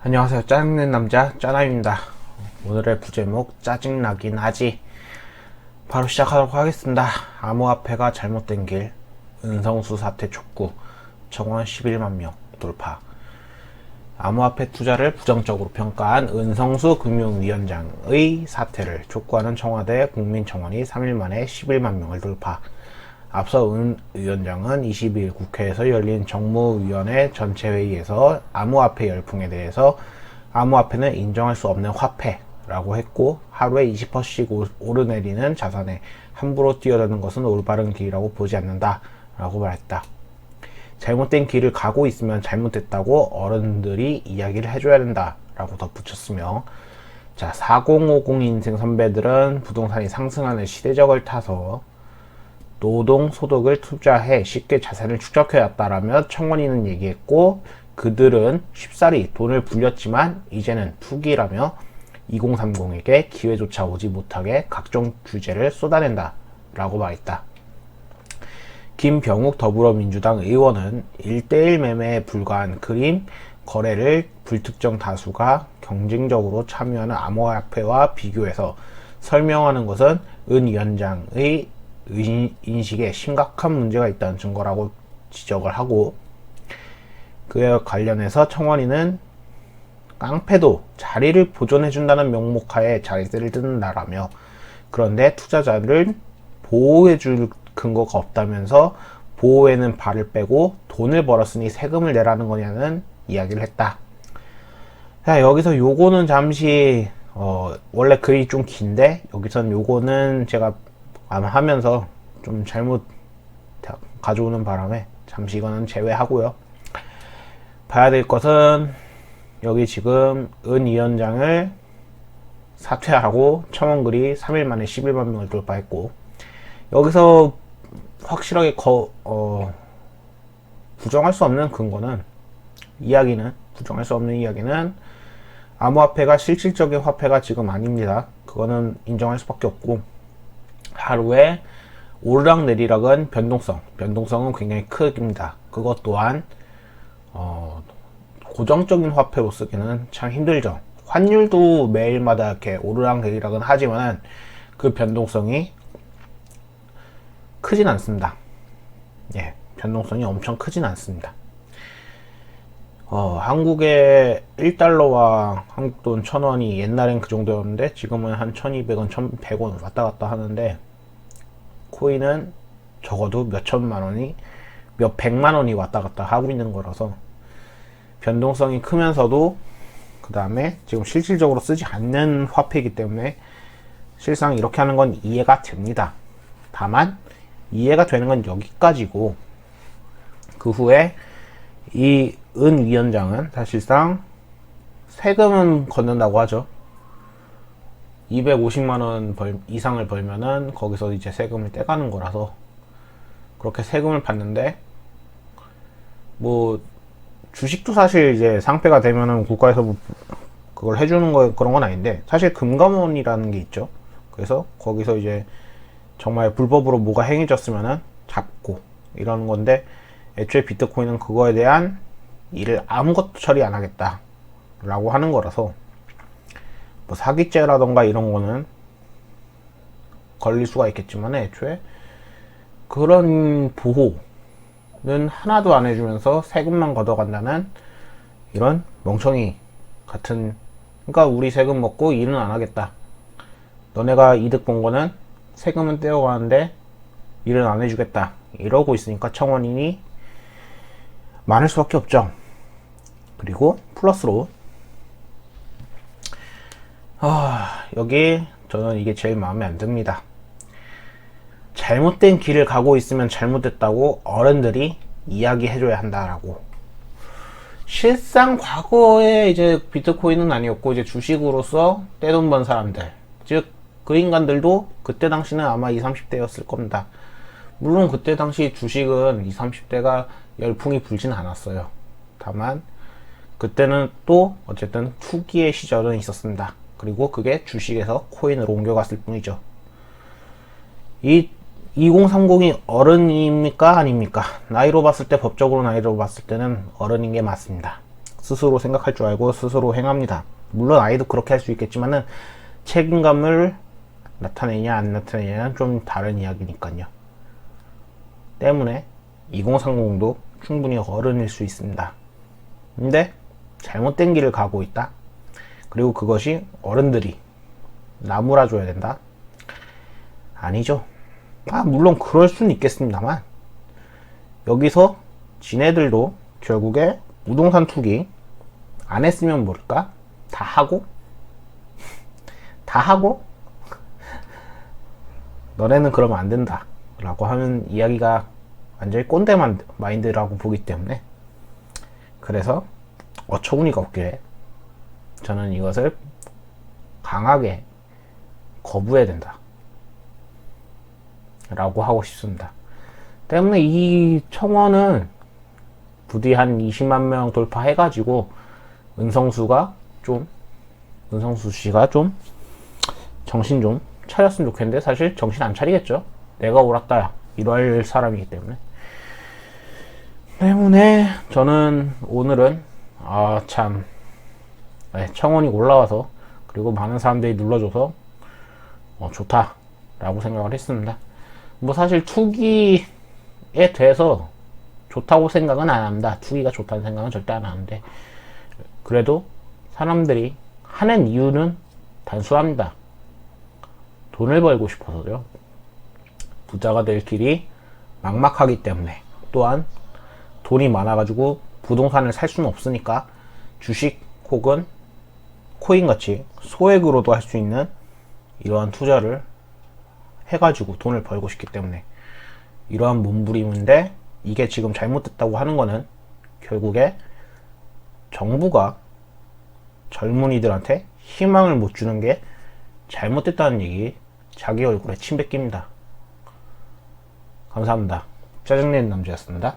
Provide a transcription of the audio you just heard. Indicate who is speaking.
Speaker 1: 안녕하세요. 짜증낸 남자 짜나입니다. 오늘의 부제목 짜증나긴 하지. 바로 시작하도록 하겠습니다. 암호화폐가 잘못된 길, 은성수 사태 촉구, 정원 11만 명 돌파. 암호화폐 투자를 부정적으로 평가한 은성수 금융위원장의 사퇴를 촉구하는 청와대 국민청원이 3일 만에 11만 명을 돌파. 앞서 은 위원장은 22일 국회에서 열린 정무위원회 전체회의에서 암호화폐 열풍에 대해서 암호화폐는 인정할 수 없는 화폐라고 했고, 하루에 20%씩 오르내리는 자산에 함부로 뛰어드는 것은 올바른 길이라고 보지 않는다 라고 말했다. 잘못된 길을 가고 있으면 잘못됐다고 어른들이 이야기를 해줘야 된다 라고 덧붙였으며, 4050 인생 선배들은 부동산이 상승하는 시대적을 타서 노동 소득을 투자해 쉽게 자산을 축적해왔다라며 청원인은 얘기했고, 그들은 쉽사리 돈을 불렸지만 이제는 투기라며 2030에게 기회조차 오지 못하게 각종 규제를 쏟아낸다 라고 말했다. 김병욱 더불어민주당 의원은 1:1 매매에 불과한 그림 거래를 불특정 다수가 경쟁적으로 참여하는 암호화폐와 비교해서 설명하는 것은 은 위원장의 인식에 심각한 문제가 있다는 증거라고 지적을 하고, 그에 관련해서 청원인은 깡패도 자리를 보존해준다는 명목하에 자리세를 뜯는다라며, 그런데 투자자를 보호해줄 근거가 없다면서 보호에는 발을 빼고 돈을 벌었으니 세금을 내라는 거냐는 이야기를 했다. 자, 여기서 요거는 잠시 원래 글이 좀 긴데 여기선 요거는 제가 아마 하면서 좀 잘못 가져오는 바람에 잠시 이거는 제외하고요. 봐야 될 것은 여기 지금 은 위원장을 사퇴하고 청원글이 3일 만에 11만 명을 돌파했고, 여기서 확실하게 부정할 수 없는 근거는, 부정할 수 없는 이야기는 암호화폐가 실질적인 화폐가 지금 아닙니다. 그거는 인정할 수밖에 없고, 하루에 오르락 내리락은 변동성은 굉장히 큽니다. 그것 또한 고정적인 화폐로 쓰기는 참 힘들죠. 환율도 매일마다 이렇게 오르락 내리락은 하지만 그 변동성이 크진 않습니다. 예, 변동성이 엄청 크진 않습니다. 한국의 1달러와 한국 돈 1000원이 옛날엔 그 정도였는데 지금은 한 1200원, 1100원 왔다 갔다 하는데, 코인은 적어도 몇 천만 원이, 몇 백만 원이 왔다 갔다 하고 있는 거라서 변동성이 크면서도, 그 다음에 지금 실질적으로 쓰지 않는 화폐이기 때문에 실상 이렇게 하는 건 이해가 됩니다. 다만 이해가 되는 건 여기까지고, 그 후에 이 은 위원장은 사실상 세금은 걷는다고 하죠. 250만원 이상을 벌면은 거기서 이제 세금을 떼가는 거라서 그렇게 세금을 받는데, 뭐 주식도 사실 이제 상폐가 되면은 국가에서 뭐 그걸 해주는 거, 그런 건 아닌데, 사실 금감원이라는 게 있죠. 그래서 거기서 이제 정말 불법으로 뭐가 행해졌으면은 잡고 이러는 건데, 애초에 비트코인은 그거에 대한 일을 아무것도 처리 안 하겠다 라고 하는 거라서, 뭐 사기죄라던가 이런 거는 걸릴 수가 있겠지만 애초에 그런 보호는 하나도 안 해주면서 세금만 걷어간다는 이런 멍청이 같은, 그러니까 우리 세금 먹고 일은 안 하겠다, 너네가 이득 본 거는 세금은 떼어가는데 일은 안 해주겠다, 이러고 있으니까 청원인이 많을 수밖에 없죠. 그리고 플러스로 여기 저는 이게 제일 마음에 안 듭니다. 잘못된 길을 가고 있으면 잘못됐다고 어른들이 이야기해줘야 한다라고. 실상 과거에 이제 비트코인은 아니었고 이제 주식으로서 떼돈 번 사람들, 즉 그 인간들도 그때 당시는 아마 20, 30대였을 겁니다. 물론 그때 당시 주식은 20, 30대가 열풍이 불진 않았어요. 다만 그때는 또 어쨌든 투기의 시절은 있었습니다. 그리고 그게 주식에서 코인으로 옮겨갔을 뿐이죠. 이 2030이 어른입니까 아닙니까? 나이로 봤을 때, 법적으로 나이로 봤을 때는 어른인 게 맞습니다. 스스로 생각할 줄 알고 스스로 행합니다. 물론 아이도 그렇게 할 수 있겠지만은 책임감을 나타내냐 안 나타내냐는 좀 다른 이야기니까요. 때문에 2030도 충분히 어른일 수 있습니다. 근데 잘못된 길을 가고 있다. 그리고 그것이 어른들이 나무라줘야 된다. 아니죠. 물론 그럴 수는 있겠습니다만 여기서 지네들도 결국에 부동산 투기 안 했으면 모를까? 다 하고 너네는 그러면 안 된다 라고 하는 이야기가 완전히 꼰대 마인드라고 보기 때문에, 그래서 어처구니가 없게 저는 이것을 강하게 거부해야 된다 라고 하고 싶습니다. 때문에 이 청원은 부디 한 20만 명 돌파해가지고 은성수 씨가 좀 정신 좀 차렸으면 좋겠는데, 사실 정신 안 차리겠죠. 내가 옳았다 이럴 사람이기 때문에 저는 오늘은 청원이 올라와서 그리고 많은 사람들이 눌러줘서 좋다 라고 생각을 했습니다. 뭐 사실 투기에 대해서 좋다고 생각은 안 합니다. 투기가 좋다는 생각은 절대 안 하는데, 그래도 사람들이 하는 이유는 단순합니다. 돈을 벌고 싶어서요. 부자가 될 길이 막막하기 때문에, 또한 돈이 많아가지고 부동산을 살 수는 없으니까 주식 혹은 코인같이 소액으로도 할 수 있는 이러한 투자를 해가지고 돈을 벌고 싶기 때문에 이러한 몸부림인데, 이게 지금 잘못됐다고 하는 거는 결국에 정부가 젊은이들한테 희망을 못 주는 게 잘못됐다는 얘기, 자기 얼굴에 침 뱉깁니다. 감사합니다. 짜증내는 남자였습니다.